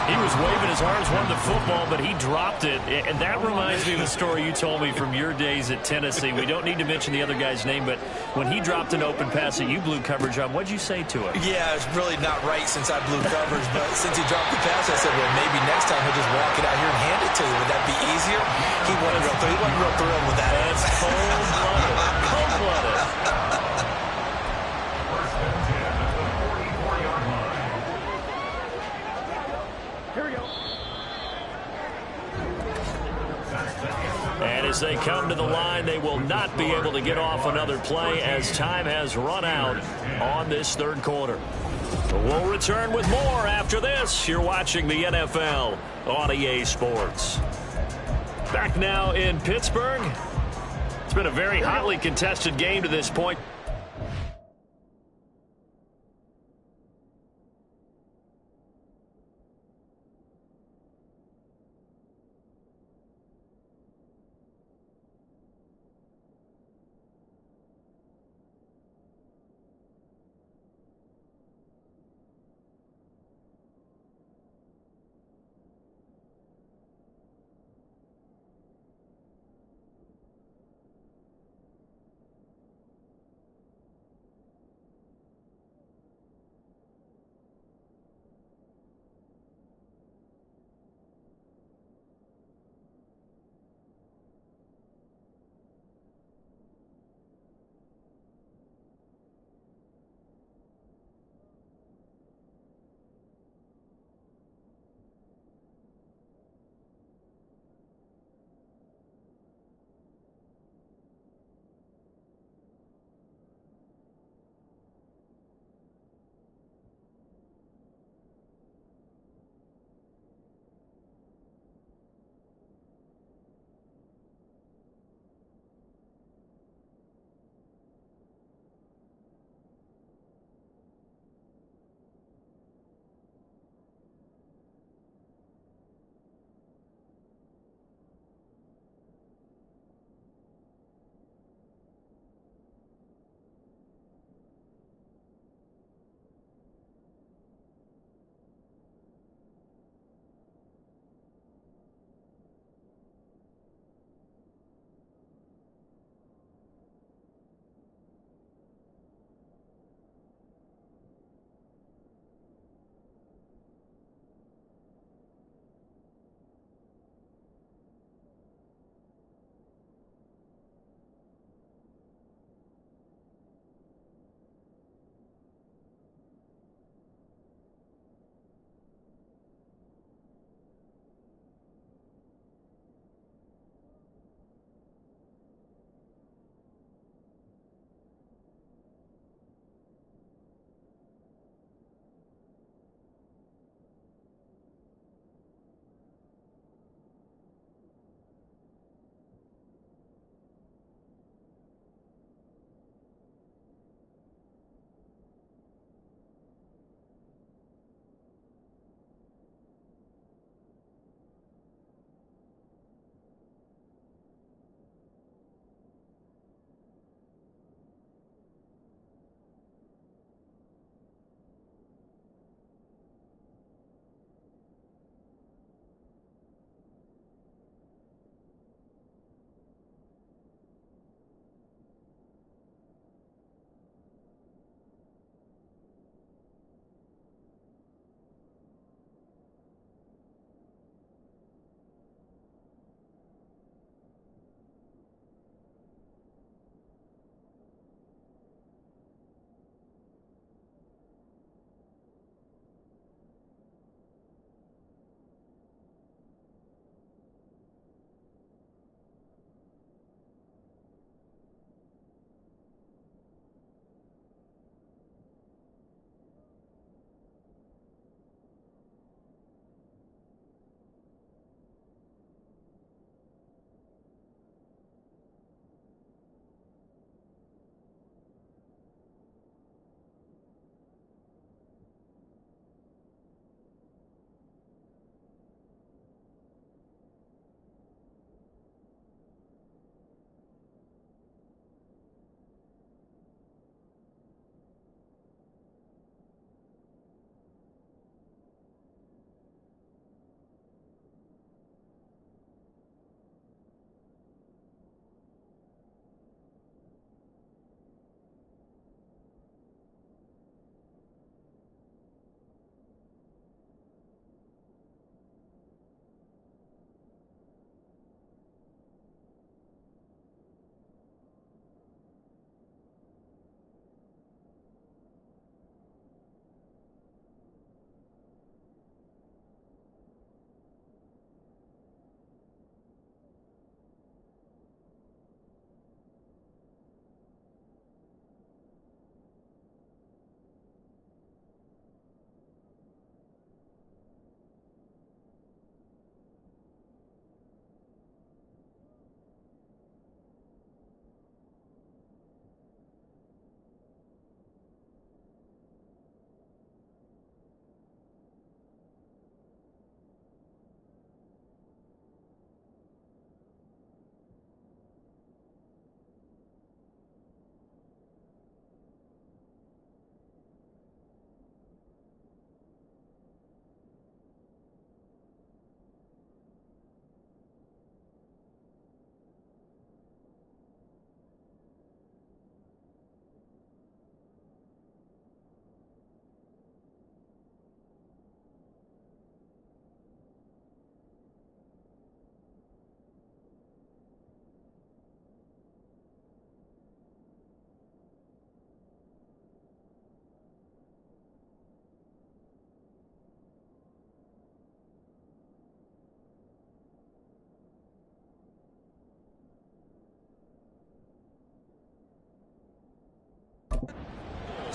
He was waving his arms, wanted the football, but he dropped it. And that reminds me of the story you told me from your days at Tennessee. We don't need to mention the other guy's name, but when he dropped an open pass that you blew coverage on, what'd you say to him? Yeah, it's really not right since I blew coverage, but since he dropped the pass, I said, well, maybe next time he'll just walk it out here and hand it to you. Would that be easier? He wasn't real thrilled with that. That's cold-blooded. And as they come to the line, they will not be able to get off another play as time has run out on this third quarter. We'll return with more after this. You're watching the NFL on EA Sports. Back now in Pittsburgh. It's been a very hotly contested game to this point.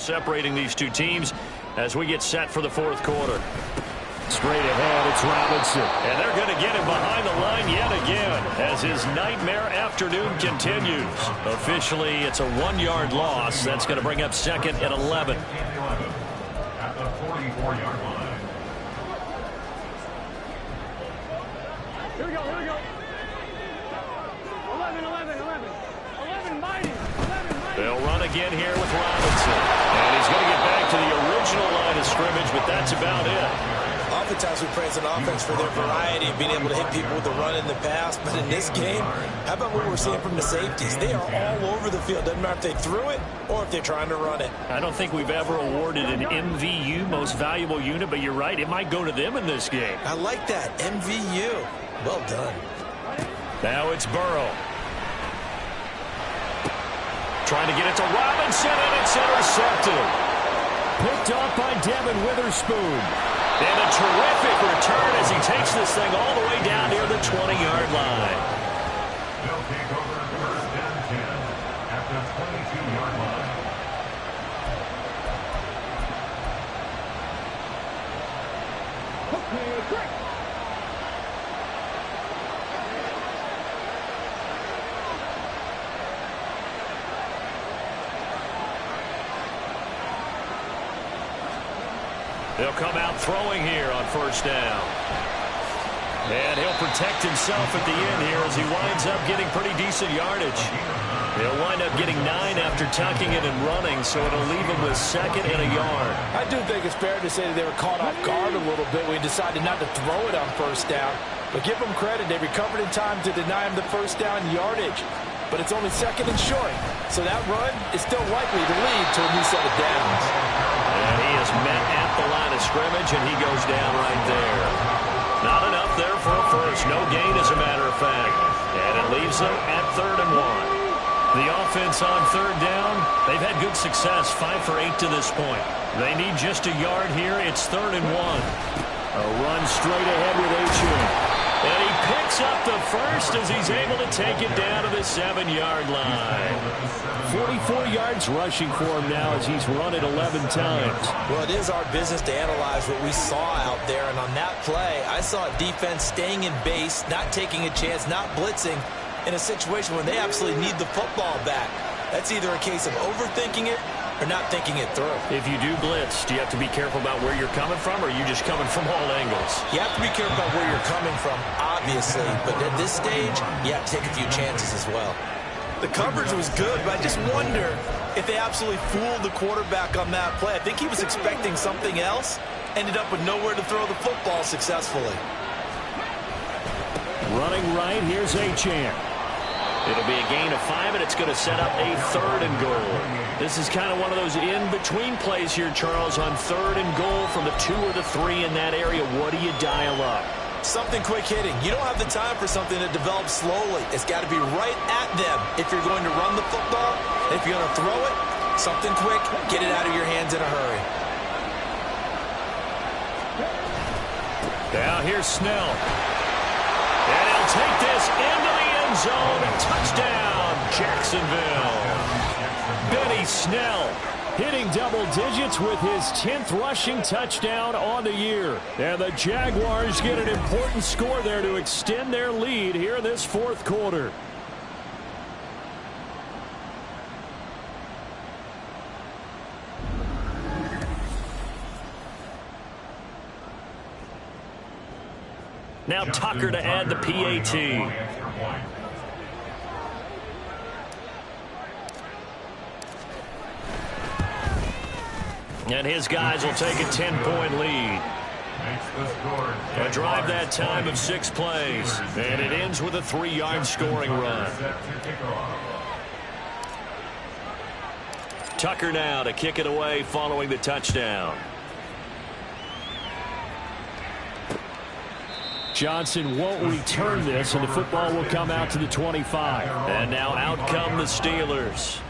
separating these two teams as we get set for the fourth quarter. Straight ahead, it's Robinson. And they're going to get him behind the line yet again as his nightmare afternoon continues. Officially, it's a 1-yard loss. That's going to bring up second and 11. At the 44-yard line. Here we go, here we go. 11, mighty. 11, mighty. They'll run again here with Robinson. And he's going to get back to the original line of scrimmage, but that's about it. Oftentimes we praise an offense for their variety and being able to hit people with the run in the pass. But in this game, how about what we're seeing from the safeties? They are all over the field. Doesn't matter if they threw it or if they're trying to run it. I don't think we've ever awarded an MVU, most valuable unit, but you're right. It might go to them in this game. I like that. MVU. Well done. Now it's Burrow. Trying to get it to Robinson, and it's intercepted. Picked off by Devin Witherspoon. And a terrific return as he takes this thing all the way down near the 20-yard line. They'll take over first and 10 at the 22-yard line. Okay, quick. They'll come out throwing here on first down. And he'll protect himself at the end here as he winds up getting pretty decent yardage. They'll wind up getting 9 after tucking it and running, so it'll leave him with second and a yard. I do think it's fair to say that they were caught off guard a little bit when he decided not to throw it on first down. But give them credit. They recovered in time to deny him the first down yardage. But it's only second and short. So that run is still likely to lead to a new set of downs. And he is met at the line of scrimmage, and he goes down right there. Not enough there for a first. No gain, as a matter of fact. And it leaves them at 3rd and 1. The offense on 3rd down, they've had good success, 5 for 8 to this point. They need just a yard here. It's 3rd and 1. A run straight ahead with Achane. And he picks up the first as he's able to take it down to the 7-yard line. 44 yards rushing for him now as he's run it 11 times. Well, it is our business to analyze what we saw out there. And on that play, I saw a defense staying in base, not taking a chance, not blitzing in a situation when they absolutely need the football back. That's either a case of overthinking it or not thinking it through. If you do blitz, do you have to be careful about where you're coming from, or are you just coming from all angles? You have to be careful about where you're coming from, obviously. But at this stage, you have to take a few chances as well. The coverage was good, but I just wonder if they absolutely fooled the quarterback on that play. I think he was expecting something else, ended up with nowhere to throw the football successfully. Running right, here's Achane. It'll be a gain of 5, and it's going to set up a 3rd and goal. This is kind of one of those in-between plays here, Charles, on 3rd and goal from the 2 or the 3 in that area. What do you dial up? Something quick hitting. You don't have the time for something that develops slowly. It's got to be right at them if you're going to run the football. If you're going to throw it, something quick, get it out of your hands in a hurry. Now here's Snell. And he'll take this into the end zone. Touchdown, Jacksonville. Benny Snell hitting double digits with his 10th rushing touchdown on the year. And the Jaguars get an important score there to extend their lead here in this 4th quarter. Now Tucker to add the PAT. And his guys will take a 10-point lead. A drive that time of 6 plays. And it ends with a 3-yard scoring run. Tucker now to kick it away following the touchdown. Johnson won't return this, and the football will come out to the 25. And now out come the Steelers.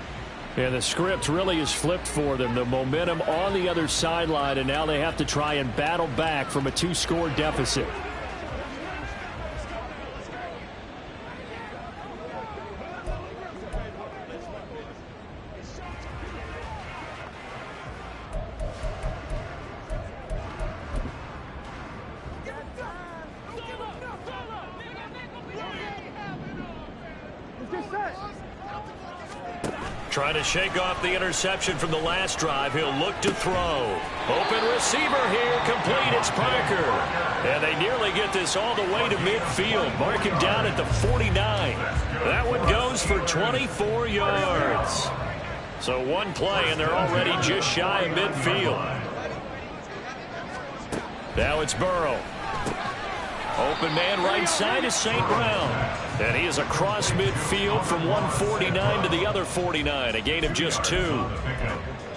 And the script really is flipped for them. The momentum on the other sideline, and now they have to try and battle back from a 2-score deficit. Get set. Trying to shake off the interception from the last drive. He'll look to throw. Open receiver here. Complete. It's Parker. And they nearly get this all the way to midfield. Mark him down at the 49. That one goes for 24 yards. So one play, and they're already just shy of midfield. Now it's Burrow. Open man right side is St. Brown. And he is across midfield from 149 to the other 49, a gain of just 2.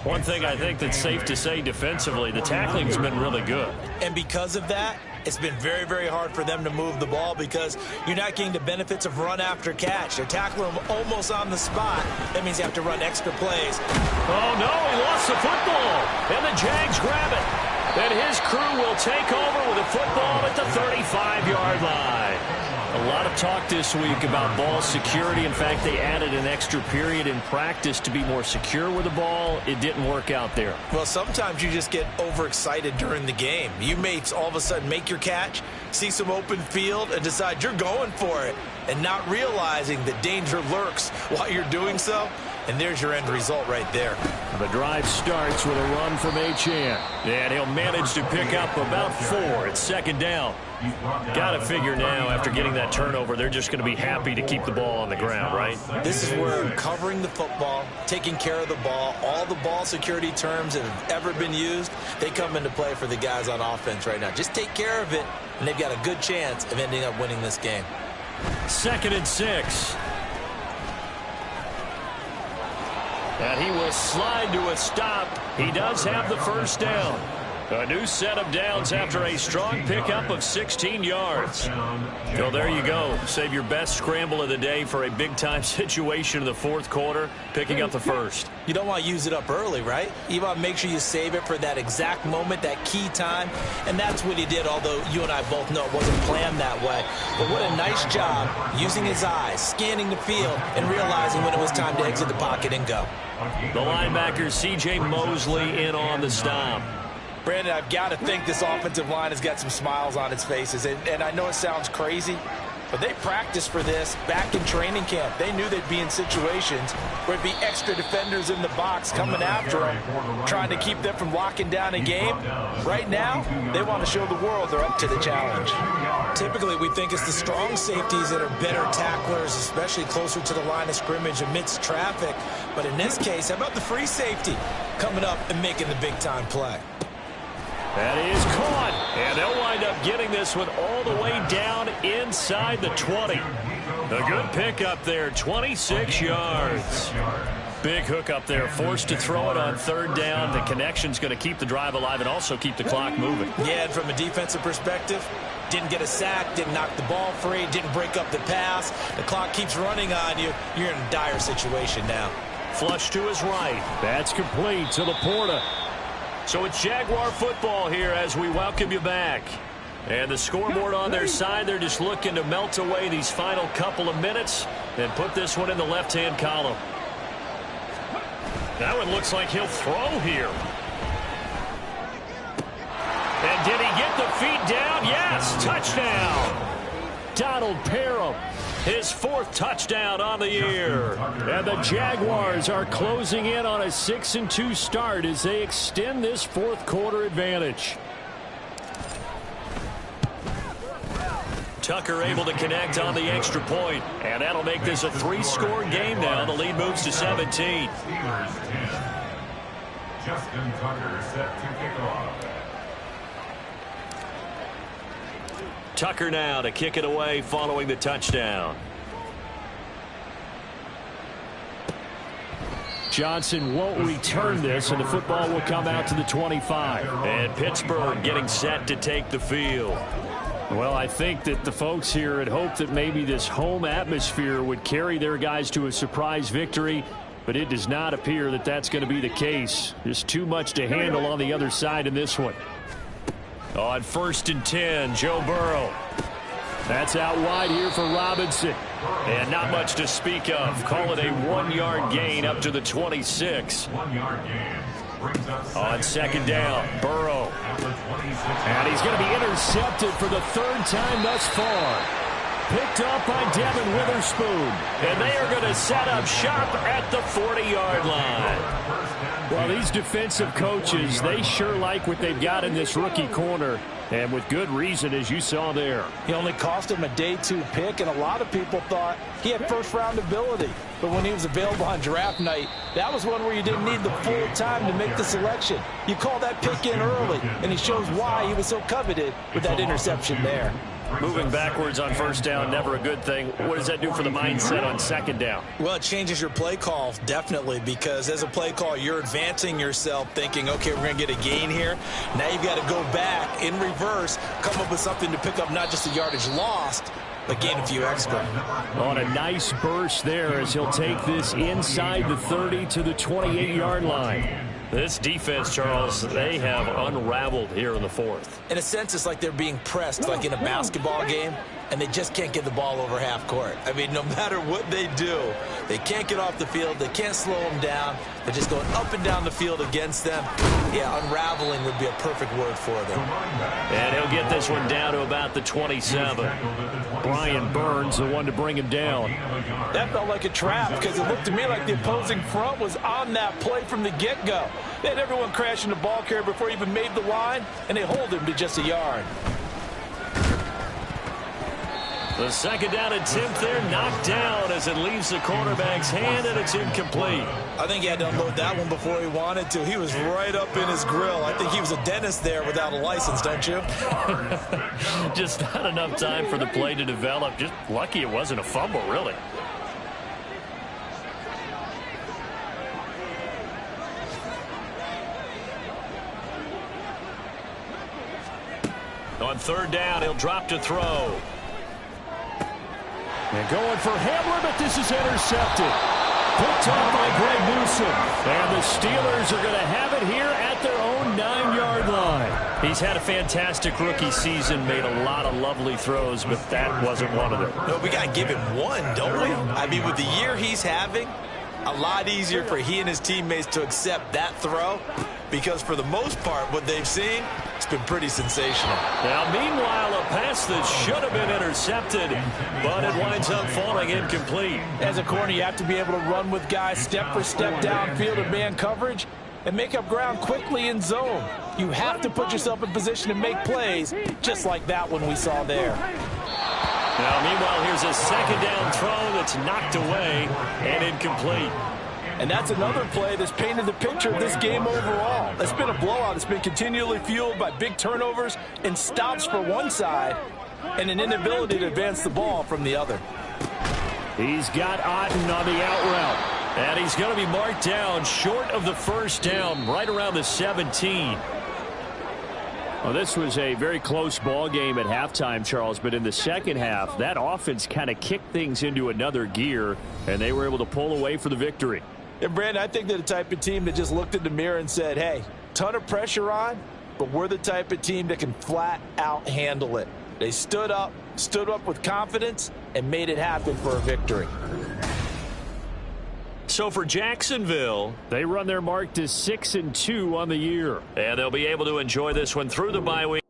One thing I think that's safe to say defensively, the tackling's been really good. And because of that, it's been very, very hard for them to move the ball because you're not getting the benefits of run after catch. They're tackling them almost on the spot. That means you have to run extra plays. Oh, no, he lost the football. And the Jags grab it. And his crew will take over with a football at the 35-yard line. A lot of talk this week about ball security. In fact, they added an extra period in practice to be more secure with the ball. It didn't work out there. Well, sometimes you just get overexcited during the game. You may all of a sudden make your catch, see some open field, and decide you're going for it, and not realizing that danger lurks while you're doing so. And there's your end result right there. The drive starts with a run from Achane. And he'll manage to pick up about 4. It's second down. Got to figure now, after getting that turnover, they're just going to be happy to keep the ball on the ground, right? This is where covering the football, taking care of the ball, all the ball security terms that have ever been used, they come into play for the guys on offense right now. Just take care of it, and they've got a good chance of ending up winning this game. 2nd and 6. And he will slide to a stop. He does have the first down. A new set of downs after a strong pickup of 16 yards. So there you go. Save your best scramble of the day for a big-time situation in the fourth quarter, picking up the first. You don't want to use it up early, right? You want to make sure you save it for that exact moment, that key time. And that's what he did, although you and I both know it wasn't planned that way. But what a nice job using his eyes, scanning the field, and realizing when it was time to exit the pocket and go. The linebacker, C.J. Mosley, in on the stop. Brandon, I've got to think this offensive line has got some smiles on its faces. And I know it sounds crazy, but they practiced for this back in training camp. They knew they'd be in situations where it'd be extra defenders in the box coming after them, trying to keep them from locking down a game. Right now, they want to show the world they're up to the challenge. Typically, we think it's the strong safeties that are better tacklers, especially closer to the line of scrimmage amidst traffic. But in this case, how about the free safety coming up and making the big-time play? That is caught, and they'll wind up getting this one all the way down inside the 20. A good pickup there, 26 yards. Big hook up there, forced to throw it on 3rd down. The connection's going to keep the drive alive and also keep the clock moving. Yeah, and from a defensive perspective, didn't get a sack, didn't knock the ball free, didn't break up the pass. The clock keeps running on you. You're in a dire situation now. Flush to his right. That's complete to LaPorta. So it's Jaguar football here as we welcome you back. And the scoreboard on their side, they're just looking to melt away these final couple of minutes and put this one in the left-hand column. That one looks like he'll throw here. And did he get the feet down? Yes, touchdown. Donald Parham, his 4th touchdown on the year. And the Jaguars are closing in on a 6-2 start as they extend this fourth quarter advantage. Tucker able to connect on the extra point, and that'll make this a 3-score game now. The lead moves to 17. Steelers 10. Justin Tucker set to kick off. Tucker now to kick it away following the touchdown. Johnson won't return this, and the football will come out to the 25. And Pittsburgh getting set to take the field. Well, I think that the folks here had hoped that maybe this home atmosphere would carry their guys to a surprise victory, but it does not appear that that's going to be the case. There's too much to handle on the other side in this one. On 1st and 10, Joe Burrow. That's out wide here for Robinson. And not much to speak of. Call it a 1-yard gain up to the 26. 1-yard gain. Brings up On 2nd down, Burrow. And he's going to be intercepted for the 3rd time thus far. Picked up by Devin Witherspoon. And they are going to set up shop at the 40-yard line. Well, these defensive coaches, they sure like what they've got in this rookie corner. And with good reason, as you saw there. He only cost him a day 2 pick, and a lot of people thought he had first-round ability. But when he was available on draft night, that was one where you didn't need the full time to make the selection. You call that pick in early, and he shows why he was so coveted with that interception there. Moving backwards on first down, never a good thing. What does that do for the mindset on second down? Well, it changes your play call, definitely, because as a play call, you're advancing yourself thinking, okay, we're going to get a gain here. Now you've got to go back in reverse, come up with something to pick up not just the yardage lost, but gain a few extra. On a nice burst there as he'll take this inside the 30 to the 28-yard line. This defense, Charles, they have unraveled here in the fourth. In a sense, it's like they're being pressed, like in a basketball game, and they just can't get the ball over half court. I mean, no matter what they do, they can't get off the field. They can't slow them down. They're just going up and down the field against them. Yeah, unraveling would be a perfect word for them. And he'll get this one down to about the 27. Brian Burns, the one to bring him down. That felt like a trap because it looked to me like the opposing front was on that play from the get-go. They had everyone crashing the ball carrier before he even made the line, and they hold him to just a yard. The second down attempt there knocked down as it leaves the cornerback's hand, and it's incomplete. I think he had to unload that one before he wanted to. He was right up in his grill. I think he was a dentist there without a license, don't you? Just not enough time for the play to develop. Just lucky it wasn't a fumble, really. On third down, he'll drop to throw. And going for Hamler, but this is intercepted. Picked off by Greg Newsome. And the Steelers are going to have it here at their own 9-yard line. He's had a fantastic rookie season, made a lot of lovely throws, but that wasn't one of them. No, we got to give him one, don't we? I mean, with the year he's having, a lot easier for he and his teammates to accept that throw because for the most part, what they've seen, it's been pretty sensational. Now, meanwhile, a pass that should have been intercepted, but it winds up falling incomplete. As a corner, you have to be able to run with guys step for step downfield in man coverage and make up ground quickly in zone. You have to put yourself in position to make plays, just like that one we saw there. Now, meanwhile, here's a second down throw that's knocked away and incomplete. And that's another play that's painted the picture of this game overall. It's been a blowout. It's been continually fueled by big turnovers and stops for one side and an inability to advance the ball from the other. He's got Otten on the out route. And he's going to be marked down short of the first down, right around the 17. Well, this was a very close ball game at halftime, Charles, but in the second half, that offense kind of kicked things into another gear, and they were able to pull away for the victory. And, Brandon, I think they're the type of team that just looked in the mirror and said, hey, ton of pressure on, but we're the type of team that can flat out handle it. They stood up with confidence, and made it happen for a victory. So for Jacksonville, they run their mark to 6-2 on the year. And they'll be able to enjoy this one through the bye week.